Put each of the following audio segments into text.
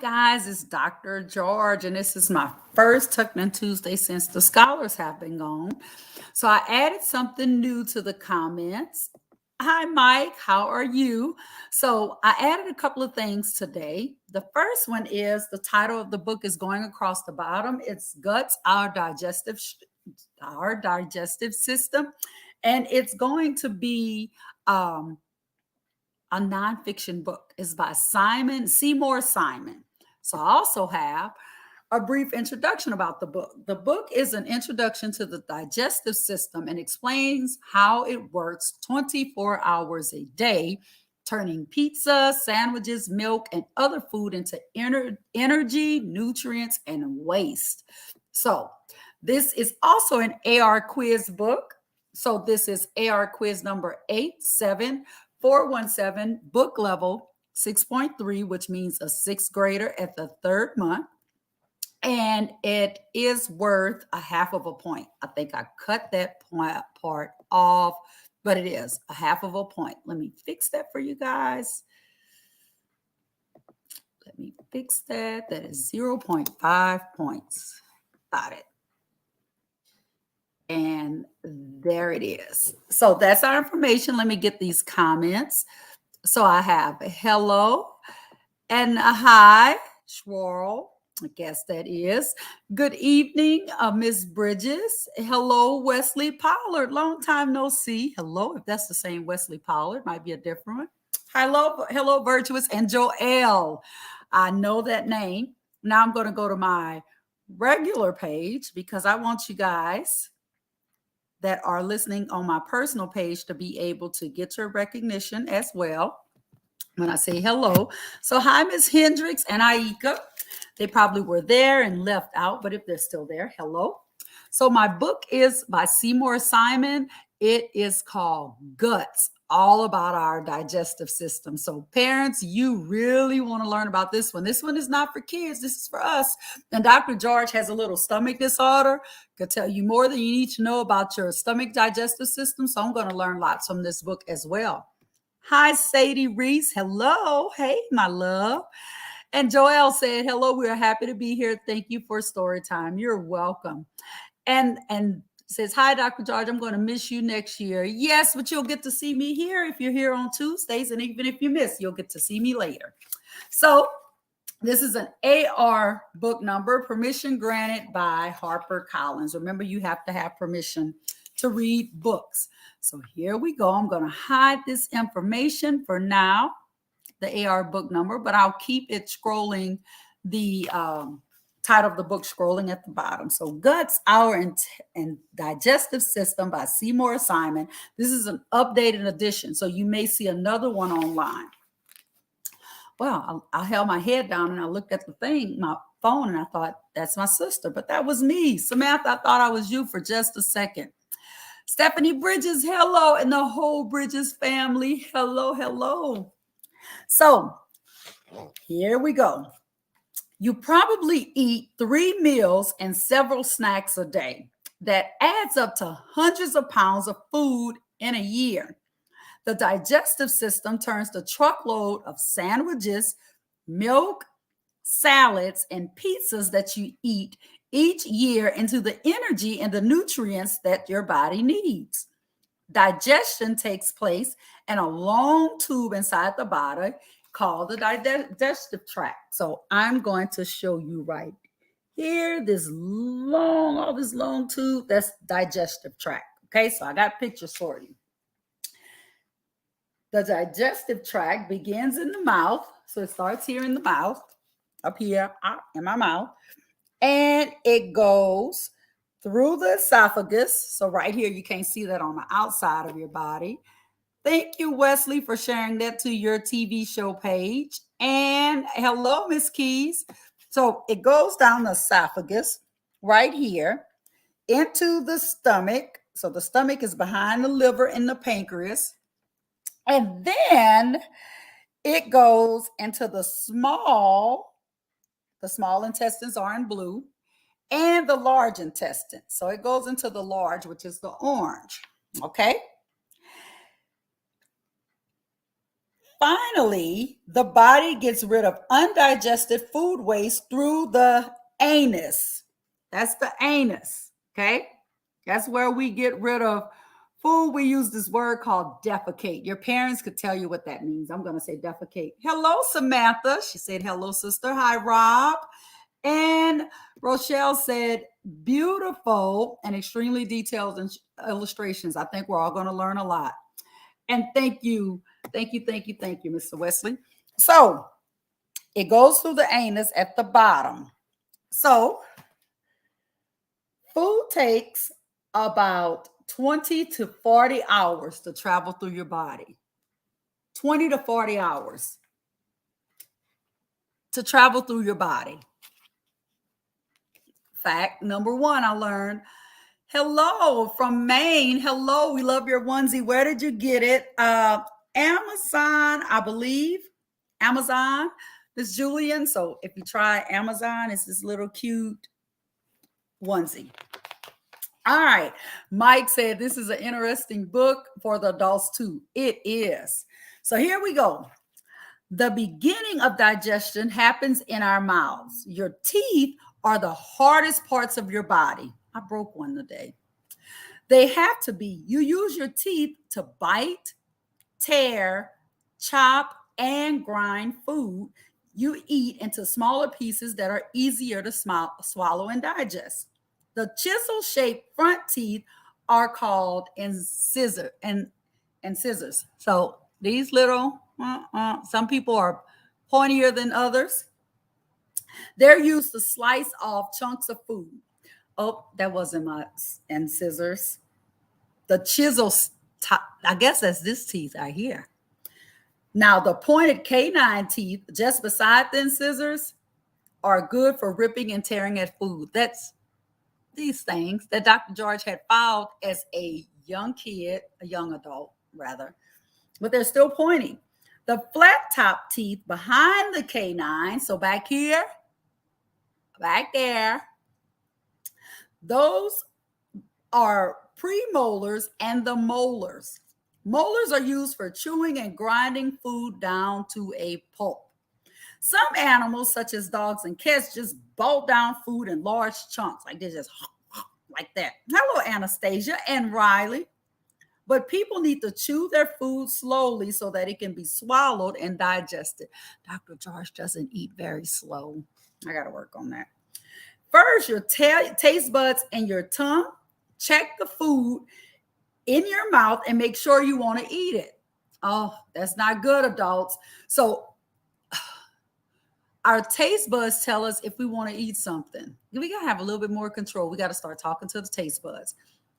guys, it's Dr. George, and this is my first Tucking Tuesday since the scholars have been gone. So I added something new to the comments. Hi, Mike, how are you? So I added a couple of things today. The first one is the title of the book is going across the bottom. It's Guts, our digestive system, and it's going to be a nonfiction book. It's by Simon Seymour Simon. So I also have a brief introduction about the book. The book is an introduction to the digestive system and explains how it works 24 hours a day, turning pizza, sandwiches, milk, and other food into energy, nutrients, and waste. So this is also an AR quiz book. So this is AR quiz number 87417, book level 6.3, which means a sixth grader at the third month. And it is worth a half of a point. I think I cut that part off, but it is a half of a point. Let me fix that for you guys. Let me fix that. That is 0.5 points. Got it. And there it is. So that's our information. Let me get these comments. So I have a hello and a hi, Schwarl. I guess that is. Good evening, Miss Bridges. Hello, Wesley Pollard. Long time no see. Hello, if that's the same Wesley Pollard, might be a different one. Hello, Virtuous and Joelle. I know that name. Now I'm going to go to my regular page because I want you guys that are listening on my personal page to be able to get your recognition as well when I say hello. So hi, Miss Hendricks and Aika. They probably were there and left out, but if they're still there, hello. So my book is by Seymour Simon. It is called Guts, all about our digestive system. So parents, you really want to learn about this one. This one is not for kids. This is for us. And Dr. George has a little stomach disorder. Could tell you more than you need to know about your stomach digestive system. So I'm going to learn lots from this book as well. Hi, Sadie Reese. Hello. Hey, my love. And Joelle said, hello, we are happy to be here. Thank you for story time. You're welcome. And says, hi, Dr. George, I'm going to miss you next year. Yes, but you'll get to see me here if you're here on Tuesdays. And even if you miss, you'll get to see me later. So this is an AR book number, permission granted by HarperCollins. Remember, you have to have permission to read books. So here we go. I'm going to hide this information for now, the AR book number, but I'll keep it scrolling, the title of the book scrolling at the bottom. So Guts, Our and Digestive System by Seymour Simon. This is an updated edition, so you may see another one online. Well, I held my head down and I looked at the thing, my phone, and I thought, that's my sister, but that was me. Samantha, I thought I was you for just a second. Stephanie Bridges, hello, and the whole Bridges family, hello, hello. So here we go. You probably eat 3 meals and several snacks a day. That adds up to hundreds of pounds of food in a year. The digestive system turns the truckload of sandwiches, milk, salads, and pizzas that you eat each year into the energy and the nutrients that your body needs. Digestion takes place in a long tube inside the body called the digestive tract. So I'm going to show you right here, all this long tube, that's digestive tract. Okay, so I got pictures for you. The digestive tract begins in the mouth. So it starts here in the mouth, up here in my mouth, and it goes through the esophagus. So right here, you can't see that on the outside of your body. Thank you, Wesley, for sharing that to your TV show page. And hello, Miss Keys. So it goes down the esophagus right here into the stomach. So the stomach is behind the liver and the pancreas. And then it goes into the small intestines are in blue, and the large intestine. So it goes into the large, which is the orange. Okay. Finally, the body gets rid of undigested food waste through the anus. That's the anus, okay? That's where we get rid of food. We use this word called defecate. Your parents could tell you what that means. I'm going to say defecate. Hello, Samantha. She said, hello, sister. Hi, Rob. And Rochelle said, beautiful and extremely detailed illustrations. I think we're all going to learn a lot. And thank you, Mr. Wesley. So it goes through the anus at the bottom. So food takes about 20 to 40 hours to travel through your body. 20 to 40 hours to travel through your body. Fact number one, I learned. Hello from Maine. Hello, we love your onesie. Where did you get it? Amazon, I believe. Amazon, Miss Julian. So if you try Amazon, it's this little cute onesie. All right. Mike said this is an interesting book for the adults too. It is. So here we go. The beginning of digestion happens in our mouths. Your teeth are the hardest parts of your body. I broke one today. They have to be. You use your teeth to bite, tear, chop, and grind food you eat into smaller pieces that are easier to swallow and digest. The chisel-shaped front teeth are called incisors. So these little, some people are pointier than others. They're used to slice off chunks of food. Oh, that wasn't my incisors. The chisel, I guess that's this teeth right here. Now, the pointed canine teeth just beside the incisors are good for ripping and tearing at food. That's these things that Dr. George had filed as a young kid, a young adult rather, but they're still pointy. The flat top teeth behind the canine, so back here, back there, those are premolars and the molars. Molars are used for chewing and grinding food down to a pulp. Some animals, such as dogs and cats, just bolt down food in large chunks, like they just like that. Hello, Anastasia and Riley. But people need to chew their food slowly so that it can be swallowed and digested. Dr. George doesn't eat very slow. I got to work on that. First, your taste buds and your tongue. Check the food in your mouth and make sure you want to eat it. Oh, that's not good, adults. So our taste buds tell us if we want to eat something. We got to have a little bit more control. We got to start talking to the taste buds.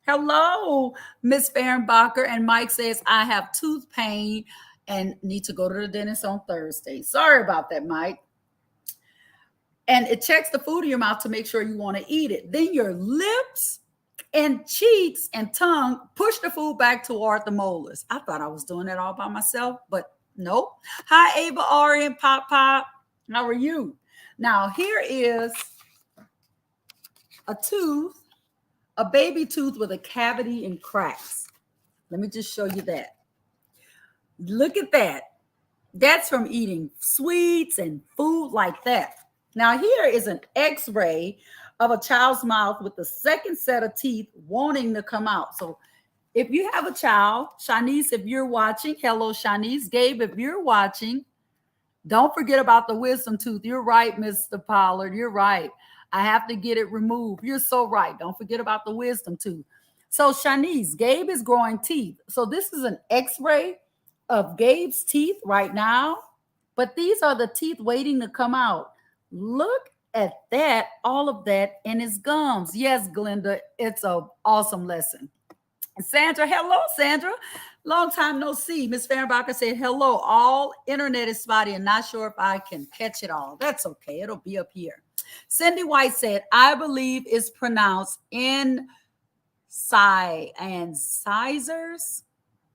Hello, Miss Fehrenbacher. And Mike says, I have tooth pain and need to go to the dentist on Thursday. Sorry about that, Mike. And it checks the food in your mouth to make sure you want to eat it. Then your lips and cheeks and tongue push the food back toward the molars. I thought I was doing that all by myself, but nope. Hi, Ava, Ari, and Pop Pop. How are you? Now, here is a tooth, a baby tooth with a cavity and cracks. Let me just show you that. Look at that. That's from eating sweets and food like that. Now, here is an x-ray of a child's mouth with the second set of teeth wanting to come out. So if you have a child, Shanice, if you're watching, hello, Shanice. Gabe, if you're watching, don't forget about the wisdom tooth. You're right, Mr. Pollard. You're right. I have to get it removed. You're so right. Don't forget about the wisdom tooth. So Shanice, Gabe is growing teeth. So this is an x-ray of Gabe's teeth right now, but these are the teeth waiting to come out. Look at that, all of that in his gums. Yes, Glenda, it's an awesome lesson. Sandra, hello, Sandra. Long time no see. Miss Fehrenbacher said, hello, all internet is spotty and not sure if I can catch it all. That's okay. It'll be up here. Cindy White said, I believe it's pronounced incisors.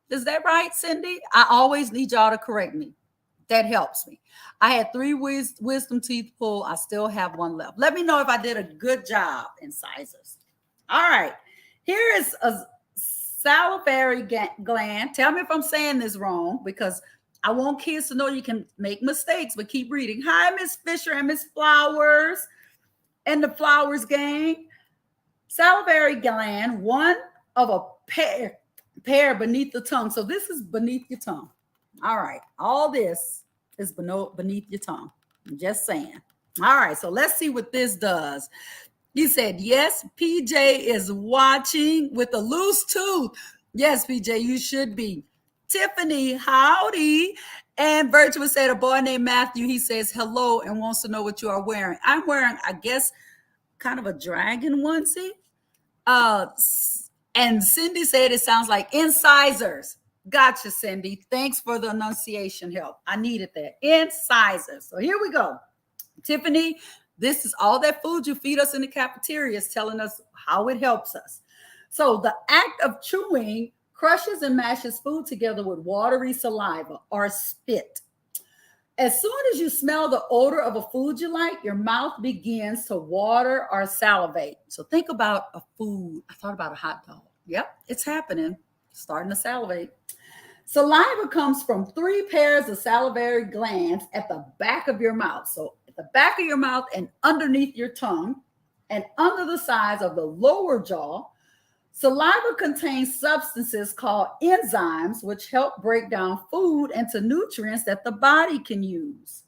Is that right, Cindy? I always need y'all to correct me. That helps me. I had 3 wisdom teeth pulled. I still have 1 left. Let me know if I did a good job, incisors. All right. Here is a salivary gland. Tell me if I'm saying this wrong, because I want kids to know you can make mistakes, but keep reading. Hi, Miss Fisher and Miss Flowers and the Flowers gang. Salivary gland, one of a pair beneath the tongue. So this is beneath your tongue. All right. All this is beneath your tongue. I'm just saying. All right. So let's see what this does. You said, yes, PJ is watching with a loose tooth. Yes, PJ, you should be. Tiffany, howdy. And Virtuous said, a boy named Matthew, he says hello and wants to know what you are wearing. I'm wearing, I guess, kind of a dragon onesie. And Cindy said it sounds like incisors. Gotcha, Cindy. Thanks for the enunciation help. I needed that. Incisors. So here we go. Tiffany, this is all that food you feed us in the cafeteria is telling us how it helps us. So the act of chewing crushes and mashes food together with watery saliva or spit. As soon as you smell the odor of a food you like, your mouth begins to water or salivate. So think about a food. I thought about a hot dog. Yep, it's happening. Starting to salivate. Saliva comes from 3 pairs of salivary glands at the back of your mouth. So at the back of your mouth and underneath your tongue and under the sides of the lower jaw. Saliva contains substances called enzymes, which help break down food into nutrients that the body can use.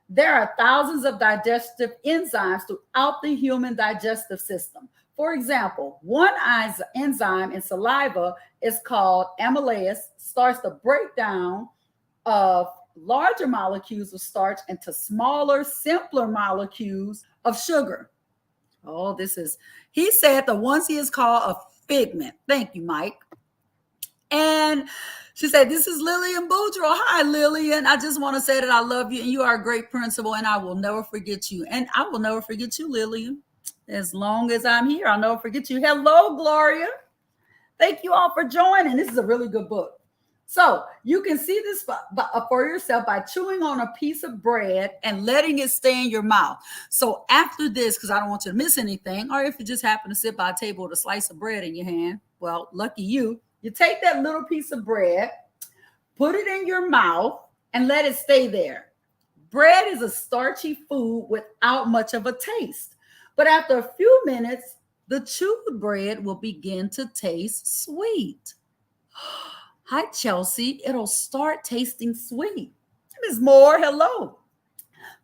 There are thousands of digestive enzymes throughout the human digestive system. For example, one enzyme in saliva is called amylase, starts the breakdown of larger molecules of starch into smaller, simpler molecules of sugar. Oh, this is, he said the onesie is called a figment. Thank you, Mike. And she said, this is Lillian Boudreaux. Hi, Lillian. I just want to say that I love you and you are a great principal and I will never forget you. And I will never forget you, Lillian. As long as I'm here, I'll never forget you. Hello, Gloria. Thank you all for joining. This is a really good book. So you can see this for yourself by chewing on a piece of bread and letting it stay in your mouth. So after this, because I don't want you to miss anything, or if you just happen to sit by a table with a slice of bread in your hand, well, lucky you, you take that little piece of bread, put it in your mouth, and let it stay there. Bread is a starchy food without much of a taste. But after a few minutes, the chewed bread will begin to taste sweet. Hi, Chelsea. It'll start tasting sweet. Ms. Moore, hello.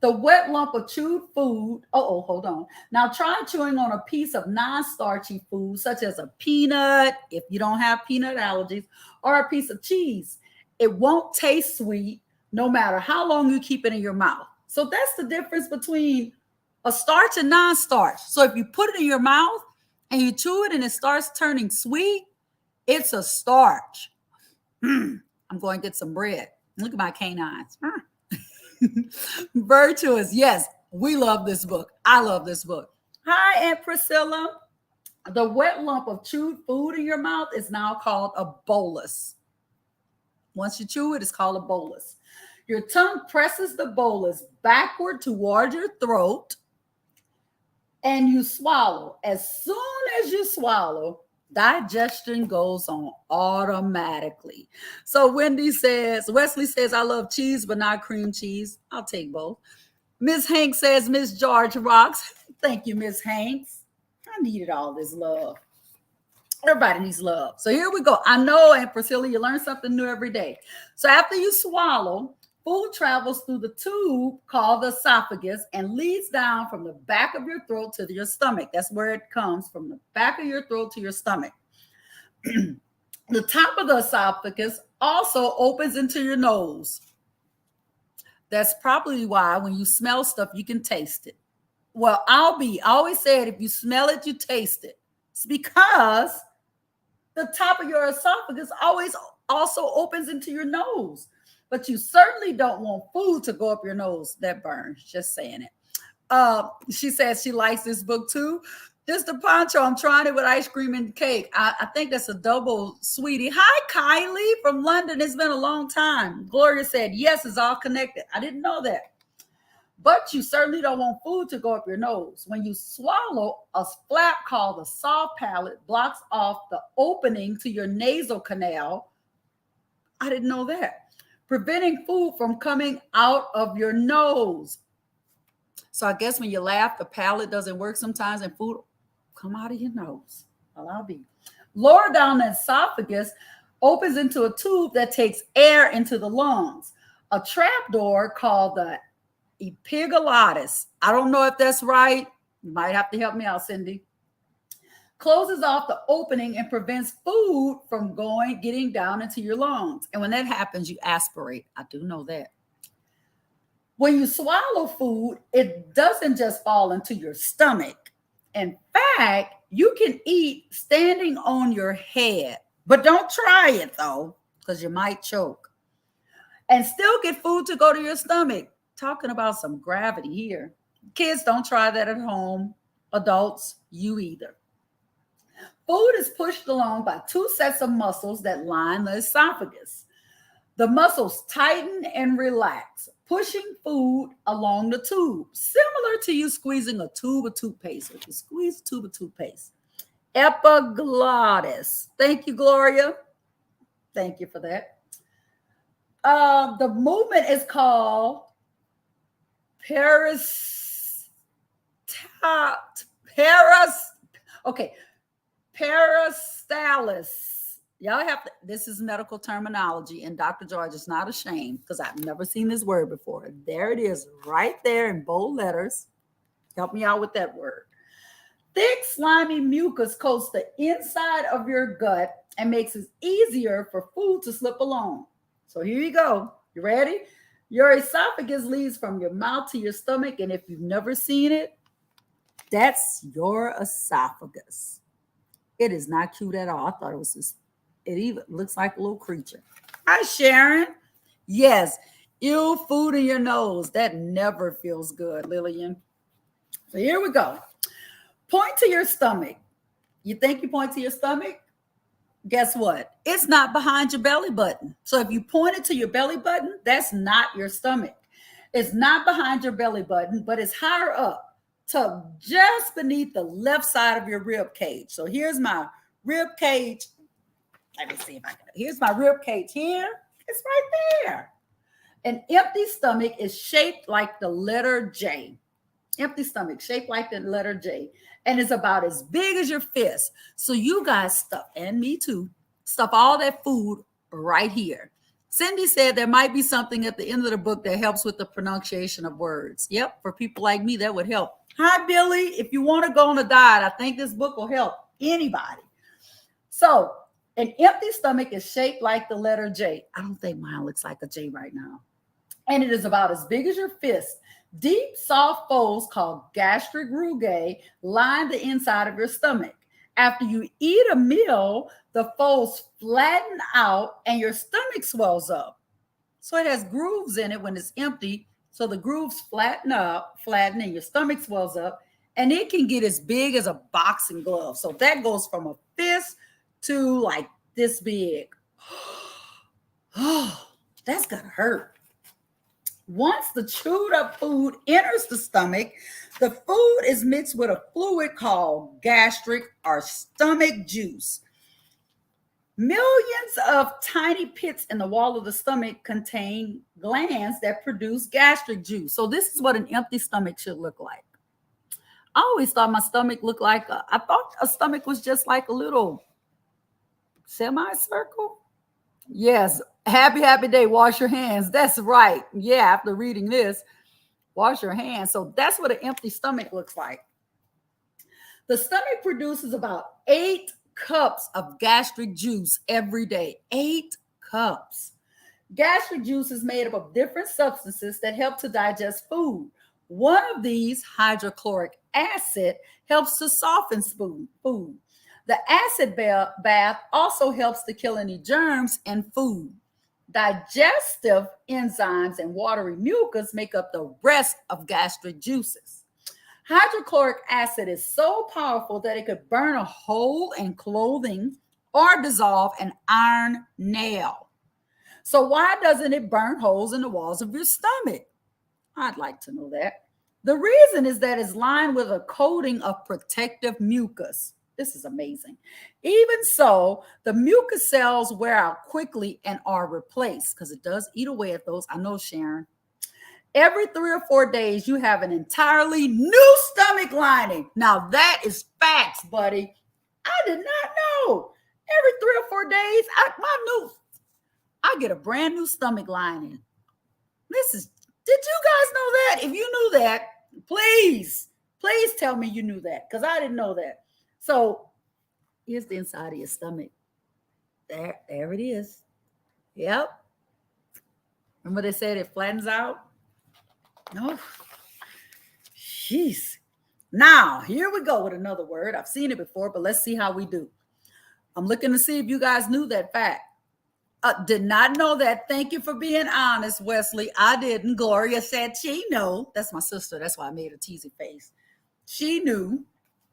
The wet lump of chewed food. Hold on. Now try chewing on a piece of non-starchy food, such as a peanut, if you don't have peanut allergies, or a piece of cheese. It won't taste sweet no matter how long you keep it in your mouth. So that's the difference between a starch and non-starch. So if you put it in your mouth and you chew it and it starts turning sweet, it's a starch. I'm going to get some bread. Look at my canines. Virtuous. Yes, we love this book. I love this book. Hi, Aunt Priscilla. The wet lump of chewed food in your mouth is now called a bolus. Once you chew it, it's called a bolus. Your tongue presses the bolus backward toward your throat and you swallow. As soon as you swallow, digestion goes on automatically. So Wesley says, I love cheese, but not cream cheese. I'll take both. Miss Hanks says, Miss George rocks. Thank you, Miss Hanks. I needed all this love. Everybody needs love. So here we go. I know, Aunt Priscilla, you learn something new every day. So after you swallow, food travels through the tube called the esophagus and leads down from the back of your throat to your stomach. That's where it comes, from the back of your throat to your stomach. The top of the esophagus also opens into your nose. That's probably why when you smell stuff, you can taste it. Well, I always said if you smell it, you taste it. It's because the top of your esophagus always also opens into your nose. But you certainly don't want food to go up your nose. That burns, just saying it. She says she likes this book too. Just a poncho, I'm trying it with ice cream and cake. I think that's a double sweetie. Hi, Kylie from London. It's been a long time. Gloria said, yes, it's all connected. I didn't know that. But you certainly don't want food to go up your nose. When you swallow, a flap called the soft palate blocks off the opening to your nasal canal. I didn't know that. preventing food from coming out of your nose. So I guess when you laugh, the palate doesn't work sometimes and food come out of your nose. Well, I'll be. Lower down the esophagus opens into a tube that takes air into the lungs. A trapdoor called the epiglottis. I don't know if that's right. You might have to help me out, Cindy. Closes off the opening and prevents food from getting down into your lungs. And when that happens, you aspirate. I do know that. When you swallow food, it doesn't just fall into your stomach. In fact, you can eat standing on your head, but don't try it though, because you might choke. And still get food to go to your stomach. Talking about some gravity here. Kids, don't try that at home. Adults, you either. Food is pushed along by two sets of muscles that line the esophagus. The muscles tighten and relax, pushing food along the tube, similar to you squeezing a tube of toothpaste. If you squeeze a tube of toothpaste. Epiglottis. Thank you, Gloria. Thank you for that. The movement is called peristalsis. Y'all have to, this is medical terminology, and Dr. George is not ashamed because I've never seen this word before. There it is, right there in bold letters. Help me out with that word. Thick, slimy mucus coats the inside of your gut and makes it easier for food to slip along. So here you go. You ready? Your esophagus leads from your mouth to your stomach, and if you've never seen it, that's your esophagus. It is not cute at all. I thought it was just, it even looks like a little creature. Hi, Sharon. Yes, ew, food in your nose. That never feels good, Lillian. So here we go. Point to your stomach. You think you point to your stomach? Guess what? It's not behind your belly button. So if you point it to your belly button, that's not your stomach. It's not behind your belly button, but it's higher up, tucked just beneath the left side of your rib cage. So here's my rib cage. Let me see if I can. Here's my rib cage here. It's right there. An empty stomach is shaped like the letter J. Empty stomach shaped like the letter J. And it's about as big as your fist. So you guys stuff, and me too, stuff all that food right here. Cindy said there might be something at the end of the book that helps with the pronunciation of words. Yep, for people like me, that would help. Hi, Billy. If you want to go on a diet, I think this book will help anybody. So an empty stomach is shaped like the letter J. I don't think mine looks like a J right now. And it is about as big as your fist. Deep, soft folds called gastric rugae line the inside of your stomach. After you eat a meal, the folds flatten out and your stomach swells up. So it has grooves in it when it's empty. So the grooves flatten, and your stomach swells up, and it can get as big as a boxing glove. So that goes from a fist to like this big. Oh, that's gonna hurt. Once the chewed up food enters the stomach, the food is mixed with a fluid called gastric or stomach juice. Millions of tiny pits in the wall of the stomach contain glands that produce gastric juice. So this is what an empty stomach should look like. I always thought my stomach looked like I thought a stomach was just like a little semicircle. Yes. Happy day. Wash your hands. That's right. Yeah. After reading this, wash your hands. So that's what an empty stomach looks like. The stomach produces about 8 cups of gastric juice every day. 8 cups. Gastric juice is made up of different substances that help to digest food. One of these, hydrochloric acid, helps to soften food. The acid bath also helps to kill any germs in food. Digestive enzymes and watery mucus make up the rest of gastric juices. Hydrochloric acid is so powerful that it could burn a hole in clothing or dissolve an iron nail. So why doesn't it burn holes in the walls of your stomach? I'd like to know that. The reason is that it's lined with a coating of protective mucus. This is amazing. Even so, the mucus cells wear out quickly and are replaced because it does eat away at those. I know, Sharon. Every 3 or 4 days, you have an entirely new stomach lining. Now, that is facts, buddy. I did not know. Every 3 or 4 days, I get a brand new stomach lining. Did you guys know that? If you knew that, please tell me you knew that, because I didn't know that. So here's the inside of your stomach. There it is. Yep. Remember they said it flattens out? No. Jeez. Now, here we go with another word. I've seen it before, but let's see how we do. I'm looking to see if you guys knew that fact. Did not know that. Thank you for being honest, Wesley. I didn't. Gloria said she knew. That's my sister. That's why I made a teasy face. She knew.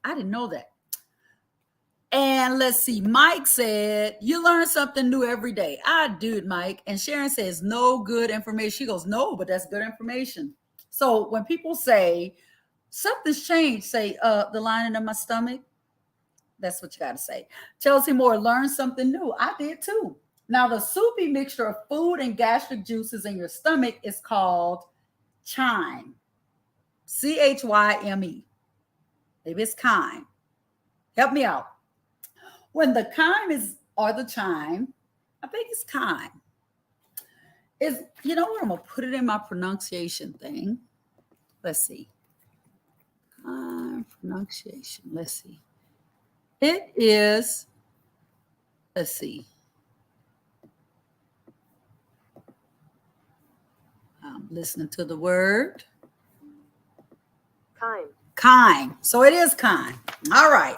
I didn't know that. And let's see. Mike said, you learn something new every day. I do, Mike. And Sharon says, no good information. She goes, no, but that's good information. So when people say, something's changed, say, the lining of my stomach, that's what you got to say. Chelsea Moore, learn something new. I did too. Now, the soupy mixture of food and gastric juices in your stomach is called chyme. Chyme. Maybe it's chyme. Help me out. When the chyme or the chyme, I think it's chyme. You know what? I'm going to put it in my pronunciation thing. Let's see. Pronunciation. Let's see. It is, let's see. I'm listening to the word. Chyme. So it is chyme. All right.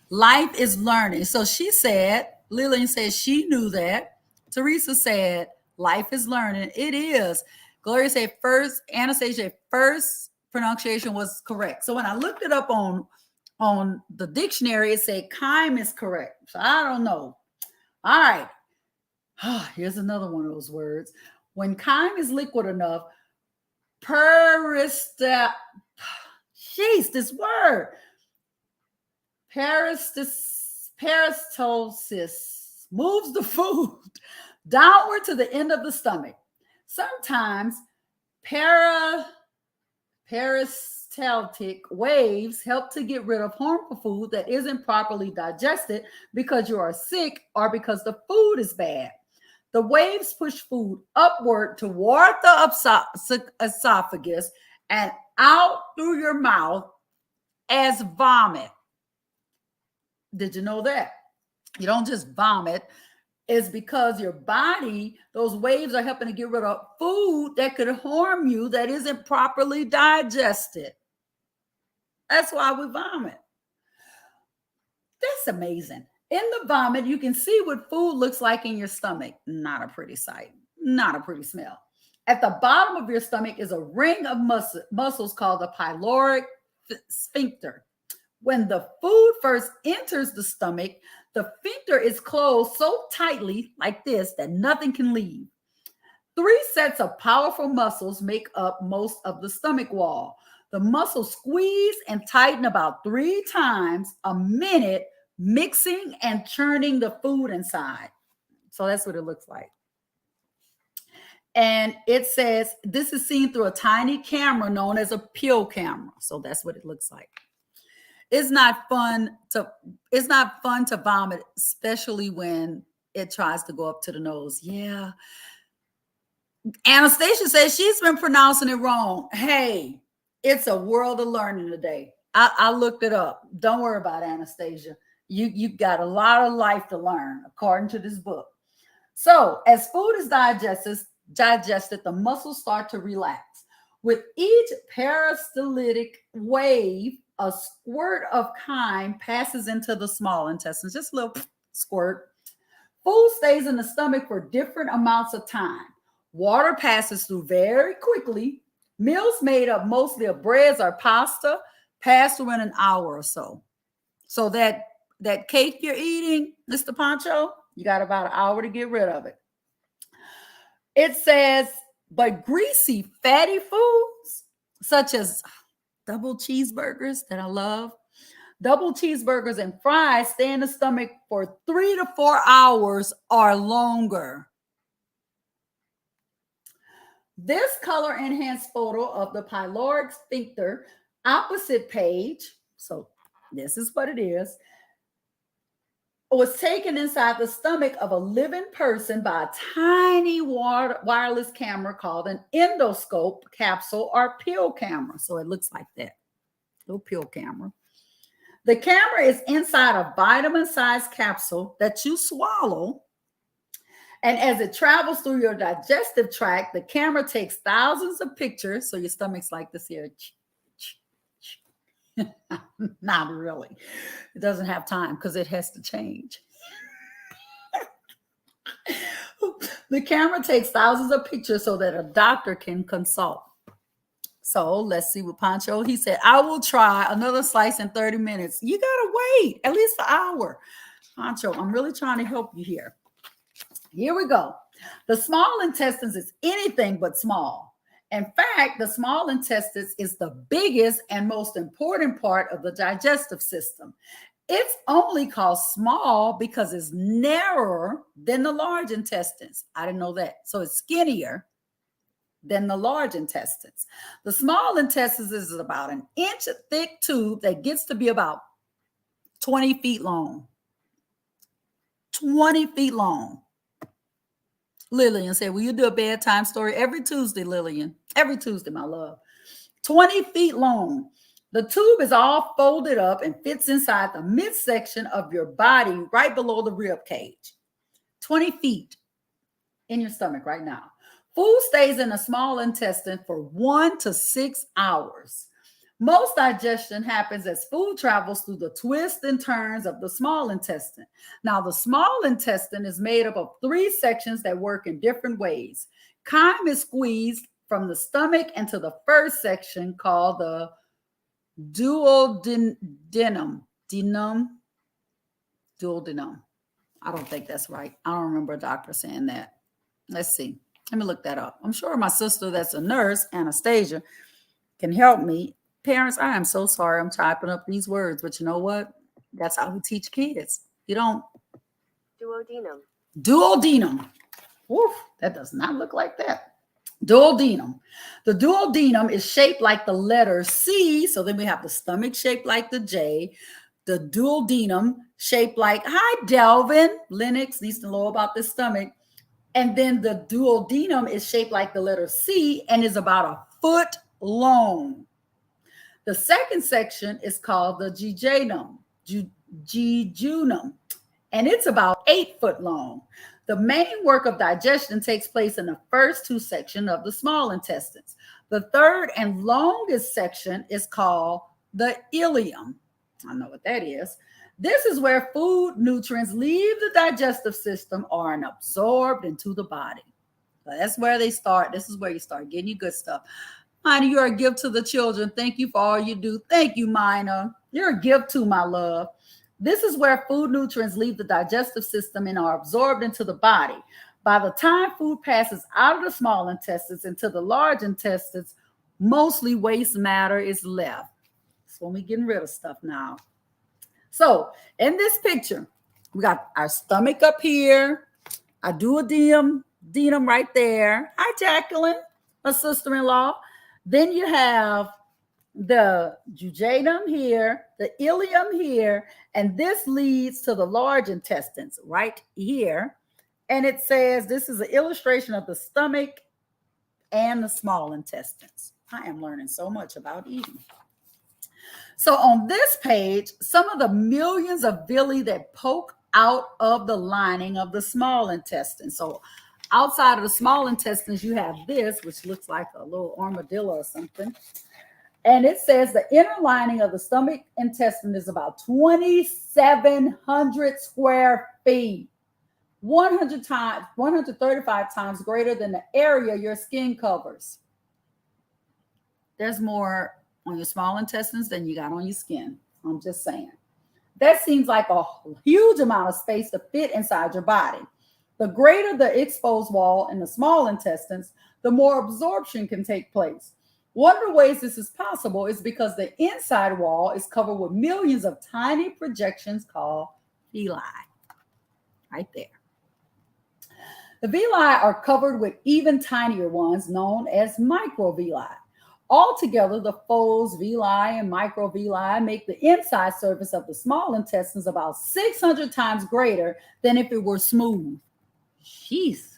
Life is learning. So she said, Lillian said she knew that. Teresa said, life is learning. It is. Gloria said first, Anastasia, first pronunciation was correct. So when I looked it up on the dictionary, it said chyme is correct. So I don't know. All right. Here's another one of those words. When chyme is liquid enough, this word. Peristalsis moves the food downward to the end of the stomach. Sometimes peristaltic waves help to get rid of harmful food that isn't properly digested because you are sick or because the food is bad. The waves push food upward toward the esophagus and out through your mouth as vomit. Did you know that? You don't just vomit. It's because your body, those waves are helping to get rid of food that could harm you that isn't properly digested. That's why we vomit. That's amazing. In the vomit, you can see what food looks like in your stomach. Not a pretty sight. Not a pretty smell. At the bottom of your stomach is a ring of muscles called the pyloric sphincter. When the food first enters the stomach, the sphincter is closed so tightly like this that nothing can leave. 3 sets of powerful muscles make up most of the stomach wall. The muscles squeeze and tighten about 3 times a minute, mixing and churning the food inside. So that's what it looks like. And it says this is seen through a tiny camera known as a pill camera. So that's what it looks like. It's not fun to vomit, especially when it tries to go up to the nose. Yeah. Anastasia says she's been pronouncing it wrong. Hey, it's a world of learning today. I looked it up. Don't worry about it, Anastasia. You got a lot of life to learn, according to this book. So as food is digested, the muscles start to relax. With each peristaltic wave, a squirt of chyme passes into the small intestines, just a little squirt. Food stays in the stomach for different amounts of time. Water passes through very quickly. Meals made up mostly of breads or pasta pass through in an hour or so. So that cake you're eating, Mr. Pancho, you got about an hour to get rid of it. It says, but greasy, fatty foods, such as double cheeseburgers that I love, Double cheeseburgers and fries stay in the stomach for 3 to 4 hours or longer. This color enhanced photo of the pyloric sphincter, opposite page, so this is what it is, was taken inside the stomach of a living person by a tiny wireless camera called an endoscope capsule or pill camera. So it looks like that, little pill camera. The camera is inside a vitamin-sized capsule that you swallow. And as it travels through your digestive tract, the camera takes thousands of pictures. So your stomach's like this here. Not really. It doesn't have time because it has to change. The camera takes thousands of pictures so that a doctor can consult. So let's see what Pancho, he said, I will try another slice in 30 minutes. You got to wait at least an hour. Pancho, I'm really trying to help you here. Here we go. The small intestines is anything but small. In fact, the small intestines is the biggest and most important part of the digestive system. It's only called small because it's narrower than the large intestines. I didn't know that. So it's skinnier than the large intestines. The small intestines is about an inch thick tube that gets to be about 20 feet long. 20 feet long. Lillian said, will you do a bedtime story every Tuesday, Lillian? Every Tuesday, my love. 20 feet long. The tube is all folded up and fits inside the midsection of your body right below the rib cage. 20 feet in your stomach right now. Food stays in the small intestine for 1 to 6 hours. Most digestion happens as food travels through the twists and turns of the small intestine. Now, the small intestine is made up of 3 sections that work in different ways. Chyme is squeezed from the stomach into the first section called the duodenum. Duodenum. I don't think that's right. I don't remember a doctor saying that. Let's see. Let me look that up. I'm sure my sister that's a nurse, Anastasia, can help me. Parents, I am so sorry I'm typing up these words, but you know what? That's how we teach kids. You don't. Duodenum. Duodenum. Woof, that does not look like that. Duodenum. The duodenum is shaped like the letter C. So then we have the stomach shaped like the J. The duodenum shaped like, hi, Delvin. Lennox needs to know about the stomach. And then the duodenum is shaped like the letter C and is about a foot long. The second section is called the jejunum, and it's about 8 foot long. The main work of digestion takes place in the first 2 sections of the small intestines. The third and longest section is called the ileum. I know what that is. This is where food nutrients leave the digestive system or are absorbed into the body. So that's where they start. This is where you start getting your good stuff. Mina, you're a gift to the children. Thank you for all you do. Thank you, Mina. You're a gift too, my love. This is where food nutrients leave the digestive system and are absorbed into the body. By the time food passes out of the small intestines into the large intestines, mostly waste matter is left. So when we're getting rid of stuff now. So in this picture, we got our stomach up here, our duodenum right there. Hi, Jacqueline, my sister-in-law. Then you have the jejunum here, the ileum here, and this leads to the large intestines right here. And it says this is an illustration of the stomach and the small intestines. I am learning so much about eating. So on this page, some of the millions of villi that poke out of the lining of the small intestine. So outside of the small intestines, you have this, which looks like a little armadillo or something. And it says the inner lining of the stomach intestine is about 2,700 square feet, 135 times greater than the area your skin covers. There's more on your small intestines than you got on your skin. I'm just saying. That seems like a huge amount of space to fit inside your body. The greater the exposed wall in the small intestines, the more absorption can take place. One of the ways this is possible is because the inside wall is covered with millions of tiny projections called villi, right there. The villi are covered with even tinier ones known as microvilli. Altogether, the folds, villi, and microvilli make the inside surface of the small intestines about 600 times greater than if it were smooth. Jeez.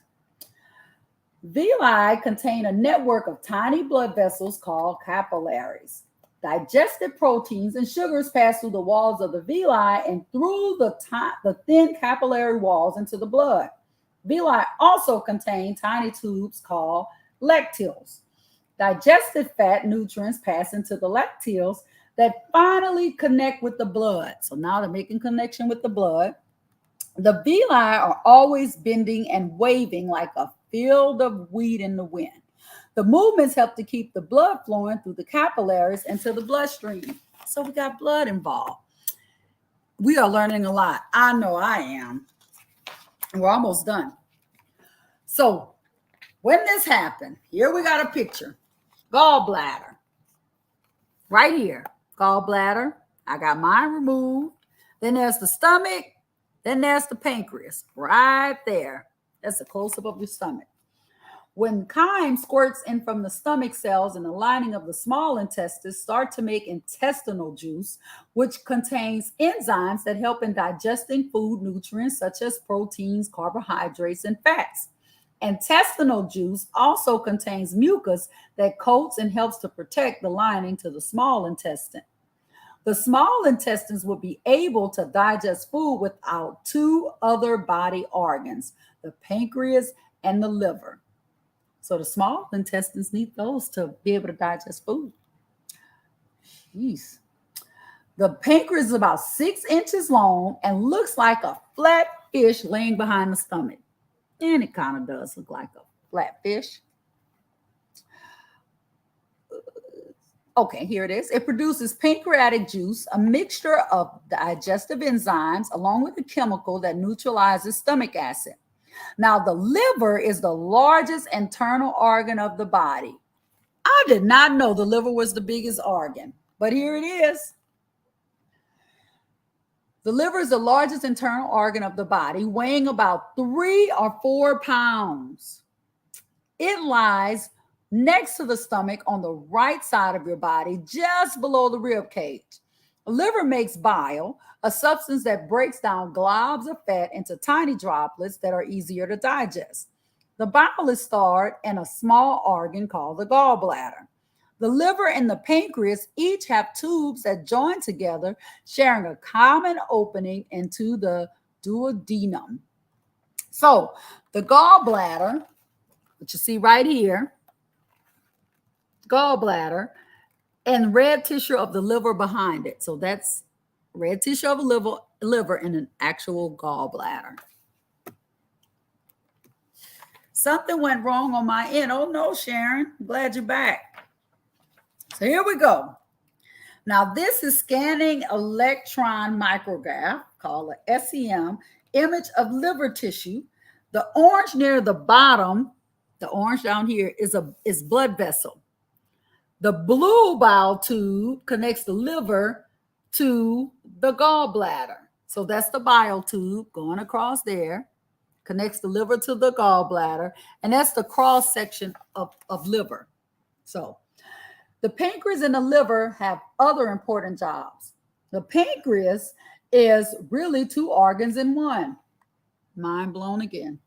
Villi contain a network of tiny blood vessels called capillaries. Digested proteins and sugars pass through the walls of the villi and through the thin capillary walls into the blood. Villi also contain tiny tubes called lectils. Digested fat nutrients pass into the lectils that finally connect with the blood. So now they're making connection with the blood. The villi are always bending and waving like a field of wheat in the wind. The movements help to keep the blood flowing through the capillaries into the bloodstream. So we got blood involved. We are learning a lot. I know I am. We're almost done. So when this happened, here we got a picture. Gallbladder. Right here. Gallbladder. I got mine removed. Then there's the stomach. Then there's the pancreas. Right there. That's a close-up of your stomach. When chyme squirts in from the stomach cells in the lining of the small intestines start to make intestinal juice, which contains enzymes that help in digesting food nutrients such as proteins, carbohydrates, and fats. Intestinal juice also contains mucus that coats and helps to protect the lining to the small intestine. The small intestines will be able to digest food without two other body organs, the pancreas and the liver. So the small intestines need those to be able to digest food. Jeez. The pancreas is about 6 inches long and looks like a flat fish laying behind the stomach. And it kind of does look like a flat fish. Okay, here it is. It produces pancreatic juice, a mixture of digestive enzymes along with a chemical that neutralizes stomach acid. Now, the liver is the largest internal organ of the body. I did not know the liver was the biggest organ, but here it is. The liver is the largest internal organ of the body, weighing about 3 or 4 pounds. It lies next to the stomach on the right side of your body, just below the rib cage. The liver makes bile, a substance that breaks down globs of fat into tiny droplets that are easier to digest. The bile is stored in a small organ called the gallbladder. The liver and the pancreas each have tubes that join together, sharing a common opening into the duodenum. So the gallbladder, which you see right here, gallbladder, and red tissue of the liver behind it. So that's red tissue of a liver and an actual gallbladder. Something went wrong on my end. Oh no, Sharon, I'm glad you're back. So here we go. Now this is scanning electron micrograph called a SEM image of liver tissue. The orange near the bottom, the orange down here is blood vessel. The blue bile tube connects the liver to the gallbladder. So that's the bile tube going across there, connects the liver to the gallbladder, and that's the cross section of liver. So the pancreas and the liver have other important jobs. The pancreas is really 2 organs in one. Mind blown again.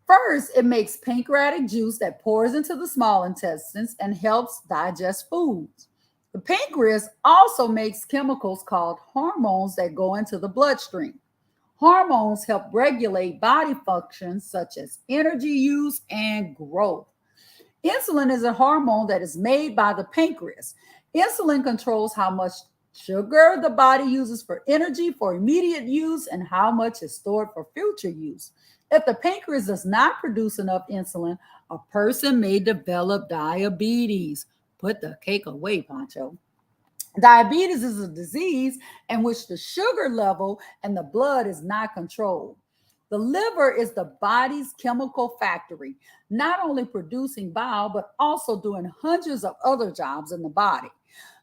First, it makes pancreatic juice that pours into the small intestines and helps digest foods. The pancreas also makes chemicals called hormones that go into the bloodstream. Hormones help regulate body functions such as energy use and growth. Insulin is a hormone that is made by the pancreas. Insulin controls how much sugar the body uses for energy for immediate use and how much is stored for future use. If the pancreas does not produce enough insulin, a person may develop diabetes. Put the cake away, Pancho. Diabetes is a disease in which the sugar level in the blood is not controlled. The liver is the body's chemical factory, not only producing bile, but also doing hundreds of other jobs in the body.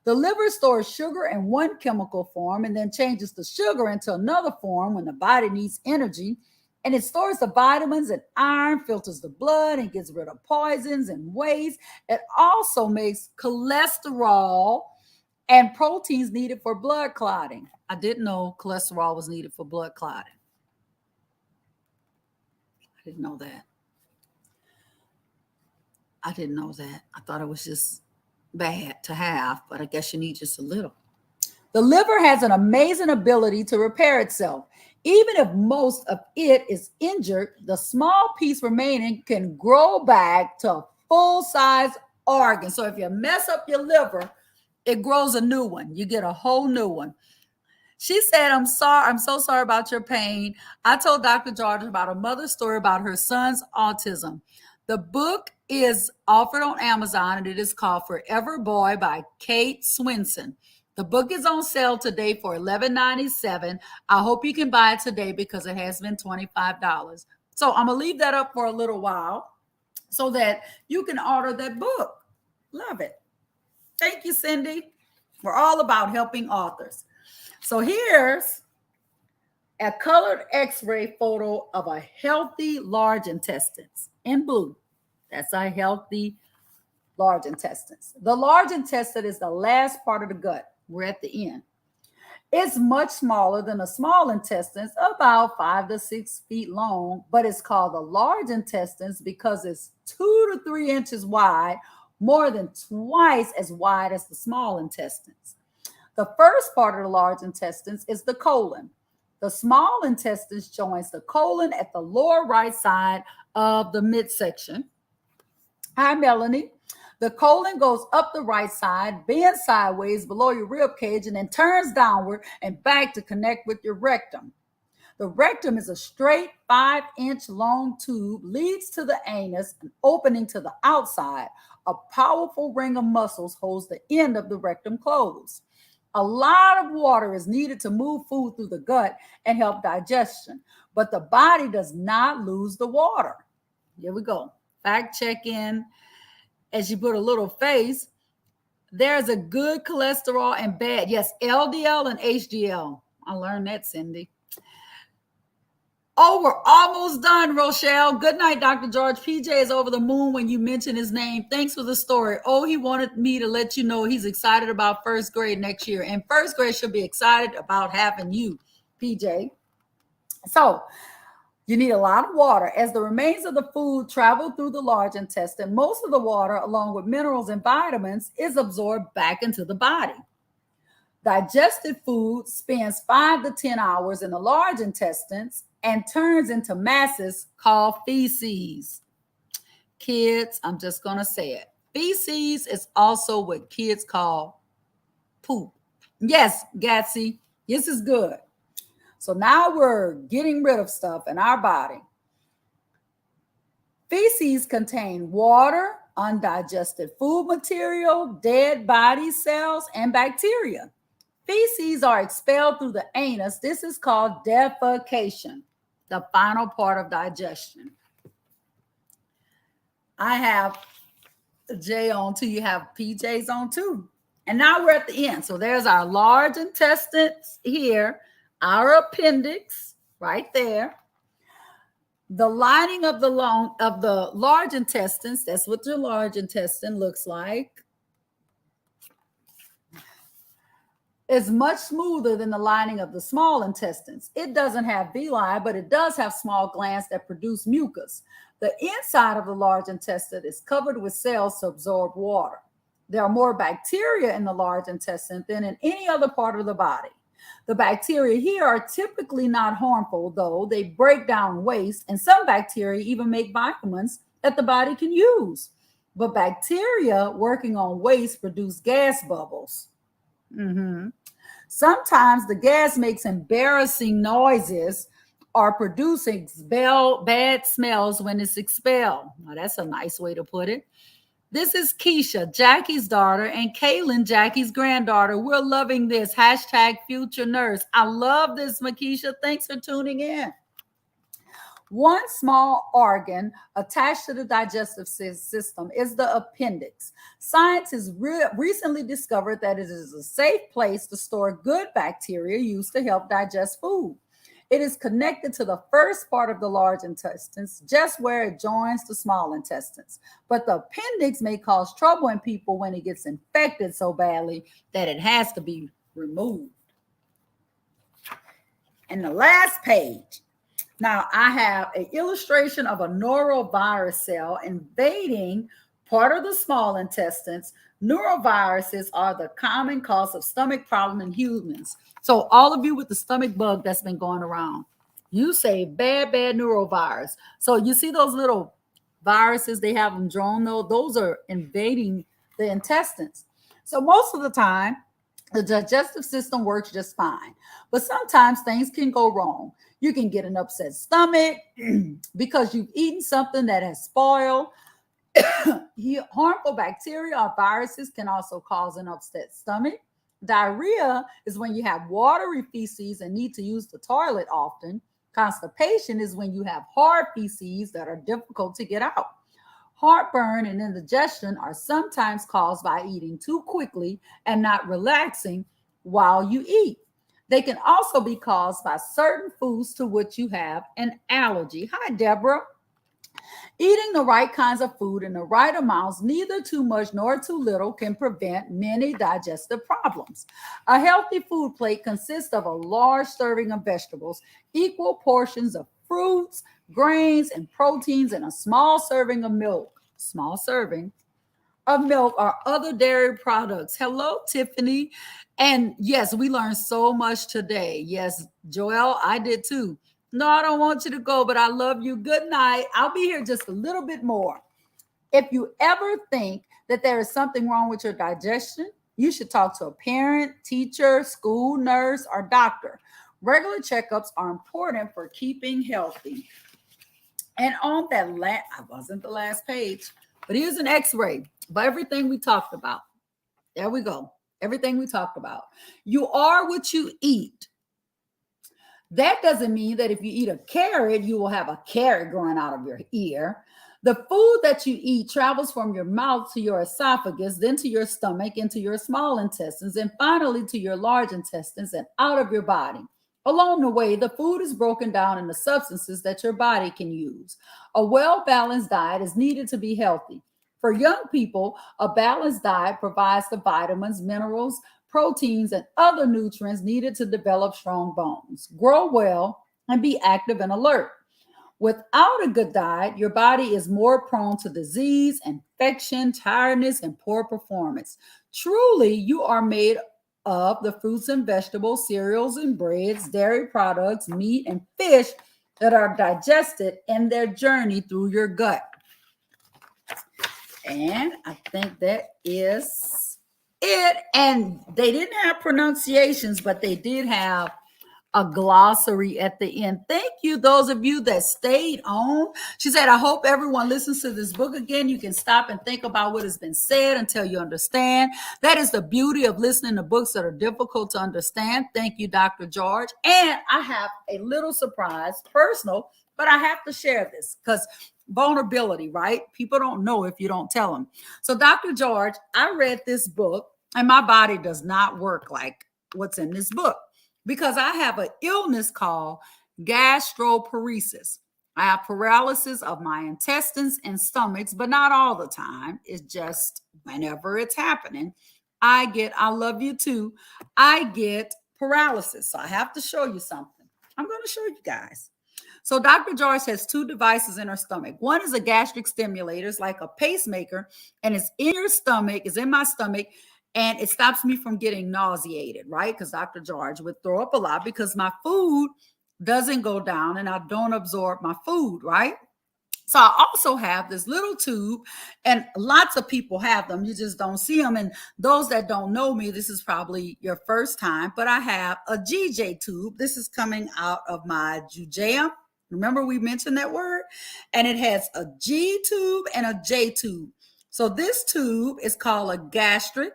The liver stores sugar in one chemical form and then changes the sugar into another form when the body needs energy. And it stores the vitamins and iron, filters the blood, and gets rid of poisons and waste. It also makes cholesterol and proteins needed for blood clotting. I didn't know cholesterol was needed for blood clotting. I didn't know that. I thought it was just bad to have, but I guess you need just a little. The liver has an amazing ability to repair itself. Even if most of it is injured, the small piece remaining can grow back to a full-size organ. So if you mess up your liver, it grows a new one. You get a whole new one. She said, I'm so sorry about your pain. I told Dr. George about a mother's story about her son's autism. The book is offered on Amazon, and it is called Forever Boy by Kate Swinson. The book is on sale today for $11.97. I hope you can buy it today because it has been $25. So I'm going to leave that up for a little while so that you can order that book. Love it. Thank you, Cindy. We're all about helping authors. So here's a colored x-ray photo of a healthy large intestines in blue. That's our healthy large intestines. The large intestine is the last part of the gut. We're at the end. It's much smaller than the small intestines, about 5 to 6 feet long, but it's called the large intestines because it's 2 to 3 inches wide, more than twice as wide as the small intestines. The first part of the large intestines is the colon. The small intestines joins the colon at the lower right side of the midsection. Hi, Melanie. The colon goes up the right side, bends sideways below your rib cage, and then turns downward and back to connect with your rectum. The rectum is a straight 5-inch long tube, leads to the anus, an opening to the outside. A powerful ring of muscles holds the end of the rectum closed. A lot of water is needed to move food through the gut and help digestion, but the body does not lose the water. Here we go. Fact check in. As you put a little face, there's a good cholesterol and bad. Yes, LDL and HDL. I learned that, Cindy. Oh, we're almost done, Rochelle. Good night, Dr. George. PJ is over the moon when you mention his name. Thanks for the story. Oh, he wanted me to let you know he's excited about first grade next year. And first grade should be excited about having you, PJ. So, you need a lot of water. As the remains of the food travel through the large intestine, most of the water, along with minerals and vitamins, is absorbed back into the body. Digested food spends 5 to 10 hours in the large intestines and turns into masses called feces. Kids, I'm just going to say it. Feces is also what kids call poop. Yes, Gatsy, this is good. So now we're getting rid of stuff in our body. Feces contain water, undigested food material, dead body cells, and bacteria. Feces are expelled through the anus. This is called defecation, the final part of digestion. I have J on too. You have PJs on too. And now we're at the end. So there's our large intestines here, our appendix right there. The lining of the large intestines, that's what your large intestine looks like, is much smoother than the lining of the small intestines. It doesn't have villi, but it does have small glands that produce mucus. The inside of the large intestine is covered with cells to absorb water. There are more bacteria in the large intestine than in any other part of the body. The bacteria here are typically not harmful, though they break down waste, and some bacteria even make vitamins that the body can use. But bacteria working on waste produce gas bubbles. Sometimes the gas makes embarrassing noises or producing bad smells when it's expelled. Now, that's a nice way to put it. This is Keisha, Jackie's daughter, and Kaylin, Jackie's granddaughter. We're loving this. #future nurse. I love this, Makisha. Thanks for tuning in. One small organ attached to the digestive system is the appendix. Scientists recently discovered that it is a safe place to store good bacteria used to help digest food. It is connected to the first part of the large intestines, just where it joins the small intestines. But the appendix may cause trouble in people when it gets infected so badly that it has to be removed. And the last page. Now, I have an illustration of a norovirus cell invading part of the small intestines. Noroviruses are the common cause of stomach problem in humans. So all of you with the stomach bug that's been going around, you say bad norovirus. So you see those little viruses, they have them drawn though, those are invading the intestines. So most of the time, the digestive system works just fine, but sometimes things can go wrong. You can get an upset stomach because you've eaten something that has spoiled. Harmful bacteria or viruses can also cause an upset stomach. Diarrhea is when you have watery feces and need to use the toilet often. Constipation is when you have hard feces that are difficult to get out. Heartburn and indigestion are sometimes caused by eating too quickly and not relaxing while you eat. They can also be caused by certain foods to which you have an allergy. Hi, Deborah. Eating the right kinds of food in the right amounts, neither too much nor too little, can prevent many digestive problems. A healthy food plate consists of a large serving of vegetables, equal portions of fruits, grains, and proteins, and a small serving of milk. Small serving of milk or other dairy products. Hello, Tiffany. And yes, we learned so much today. Yes, Joelle, I did too. No, I don't want you to go, but I love you. Good night. I'll be here just a little bit more. If you ever think that there is something wrong with your digestion, you should talk to a parent, teacher, school nurse, or doctor. Regular checkups are important for keeping healthy. And on that I wasn't the last page, but here's an x-ray of everything we talked about. There we go. Everything we talked about. You are what you eat. That doesn't mean that if you eat a carrot, you will have a carrot growing out of your ear. The food that you eat travels from your mouth to your esophagus, then to your stomach, into your small intestines, and finally to your large intestines and out of your body. Along the way, the food is broken down into substances that your body can use. A well-balanced diet is needed to be healthy. For young people, a balanced diet provides the vitamins, minerals, proteins, and other nutrients needed to develop strong bones, grow well, and be active and alert. Without a good diet, your body is more prone to disease, infection, tiredness, and poor performance. Truly, you are made of the fruits and vegetables, cereals and breads, dairy products, meat, and fish that are digested in their journey through your gut. And I think that is it. And they didn't have pronunciations, but they did have a glossary at the end. Thank you, those of you that stayed on. She said, I hope everyone listens to this book again. You can stop and think about what has been said until you understand. That is the beauty of listening to books that are difficult to understand. Thank you, Dr. George. And I have a little surprise, personal, but I have to share this because vulnerability, right? People don't know if you don't tell them. So, Dr. George, I read this book and my body does not work like what's in this book, because I have an illness called gastroparesis. I have paralysis of my intestines and stomachs, but not all the time. It's just whenever it's happening. I love you too. I get paralysis. So I have to show you something. I'm going to show you guys. So Dr. George has two devices in her stomach. One is a gastric stimulator, it's like a pacemaker, and it's in your stomach, it's in my stomach, and it stops me from getting nauseated, right? Because Dr. George would throw up a lot because my food doesn't go down and I don't absorb my food, right? So I also have this little tube, and lots of people have them. You just don't see them. And those that don't know me, this is probably your first time, but I have a GJ tube. This is coming out of my jejunum. Remember we mentioned that word? And it has a G tube and a J tube. So this tube is called a gastric,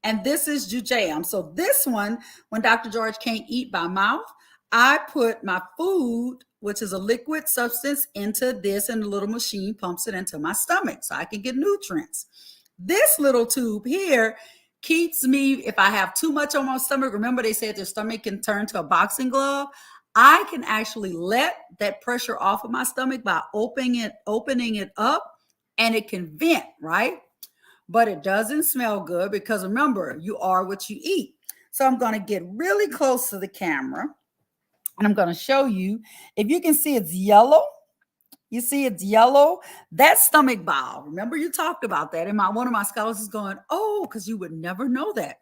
and this is jejunum. So this one, when Dr. George can't eat by mouth, I put my food, which is a liquid substance, into this, and the little machine pumps it into my stomach so I can get nutrients. This little tube here keeps me, if I have too much on my stomach, remember they said your stomach can turn to a boxing glove. I can actually let that pressure off of my stomach by opening it up, and it can vent, right? But it doesn't smell good because remember, you are what you eat. So I'm going to get really close to the camera and I'm going to show you. If you can see, it's yellow. You see it's yellow. That's stomach bile. Remember you talked about that. And one of my scholars is going, oh, because you would never know that.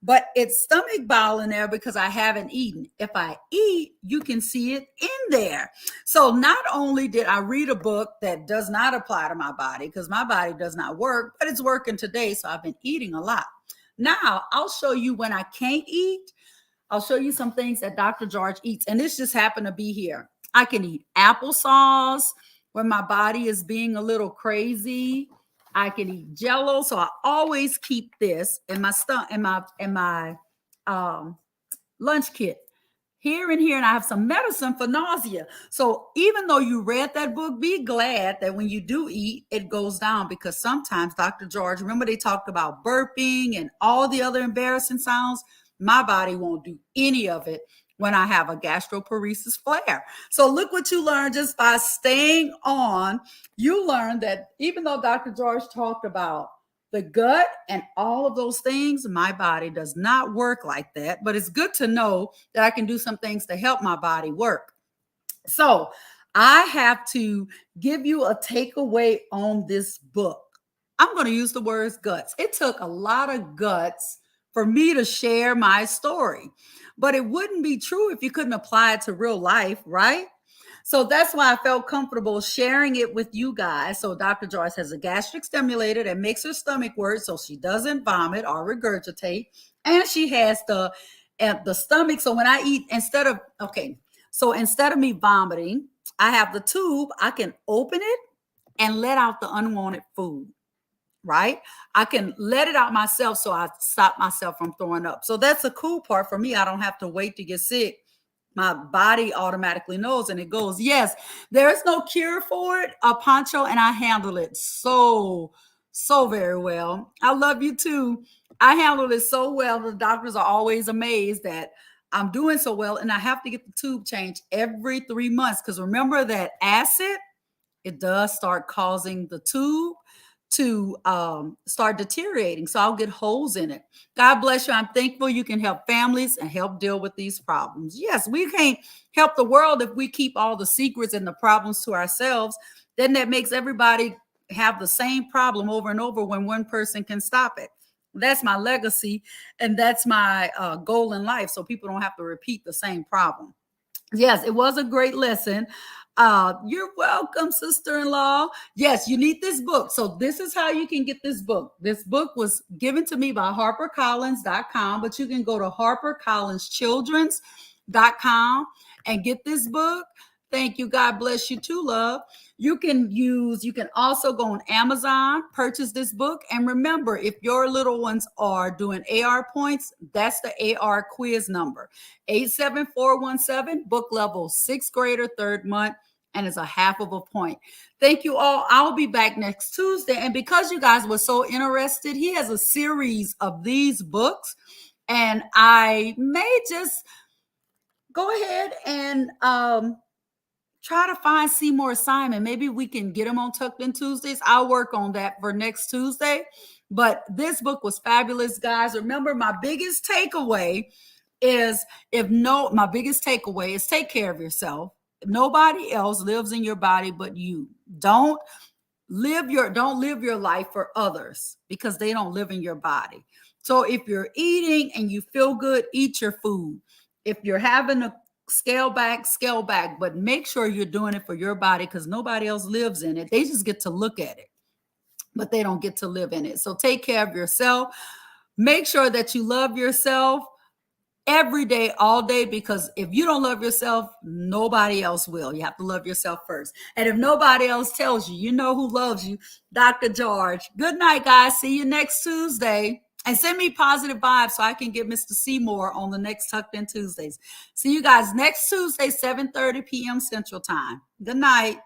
But it's stomach bile in there because I haven't eaten. If I eat, you can see it in there. So not only did I read a book that does not apply to my body because my body does not work, but it's working today. So I've been eating a lot. Now I'll show you when I can't eat. I'll show you some things that Dr. George eats. And this just happened to be here. I can eat applesauce when my body is being a little crazy. I can eat Jello, so I always keep this in my lunch kit here and here, and I have some medicine for nausea. So even though you read that book, be glad that when you do eat, it goes down, because sometimes Dr. George, remember they talked about burping and all the other embarrassing sounds. My body won't do any of it when I have a gastroparesis flare. So look what you learned just by staying on. You learned that even though Dr. George talked about the gut and all of those things, my body does not work like that. But it's good to know that I can do some things to help my body work. So I have to give you a takeaway on this book. I'm going to use the words guts. It took a lot of guts for me to share my story, but it wouldn't be true if you couldn't apply it to real life, right? So that's why I felt comfortable sharing it with you guys. So Dr. Joyce has a gastric stimulator that makes her stomach work so she doesn't vomit or regurgitate. And she has the stomach. So when I eat, instead of me vomiting, I have the tube. I can open it and let out the unwanted food. Right? I can let it out myself so I stop myself from throwing up. So that's a cool part for me. I don't have to wait to get sick. My body automatically knows and it goes. Yes, there is no cure for it, Pancho, and I handle it so very well. I love you too. I handle it so well. The doctors are always amazed that I'm doing so well, and I have to get the tube changed every 3 months because remember that acid, it does start causing the tube to start deteriorating. So I'll get holes in it. God bless you. I'm thankful you can help families and help deal with these problems. Yes, we can't help the world if we keep all the secrets and the problems to ourselves. Then that makes everybody have the same problem over and over when one person can stop it. That's my legacy, and that's my goal in life, so people don't have to repeat the same problem. Yes, it was a great lesson. You're welcome, sister-in-law. Yes, you need this book. So this is how you can get this book. This book was given to me by HarperCollins.com, but you can go to HarperCollinsChildren's.com and get this book. Thank you. God bless you too, love. You can also go on Amazon, purchase this book. And remember, if your little ones are doing AR points, that's the AR quiz number, 87417, book level 6th grader, 3rd month, and it's a half of a point. Thank you all. I'll be back next Tuesday. And because you guys were so interested, he has a series of these books. And I may just go ahead and try to find Seymour Simon. Maybe we can get him on Tucked In Tuesdays. I'll work on that for next Tuesday. But this book was fabulous, guys. Remember, my biggest takeaway is take care of yourself. Nobody else lives in your body but you. Don't live your life for others because they don't live in your body. So if you're eating and you feel good, eat your food. If you're having a scale back, but make sure you're doing it for your body because nobody else lives in it. They just get to look at it, but they don't get to live in it. So take care of yourself. Make sure that you love yourself every day, all day, because if you don't love yourself, nobody else will. You have to love yourself first. And if nobody else tells you, you know who loves you, Dr. George. Good night, guys. See you next Tuesday. And send me positive vibes so I can get Mr. Seymour on the next Tucked In Tuesdays. See you guys next Tuesday, 7:30 p.m. Central Time. Good night.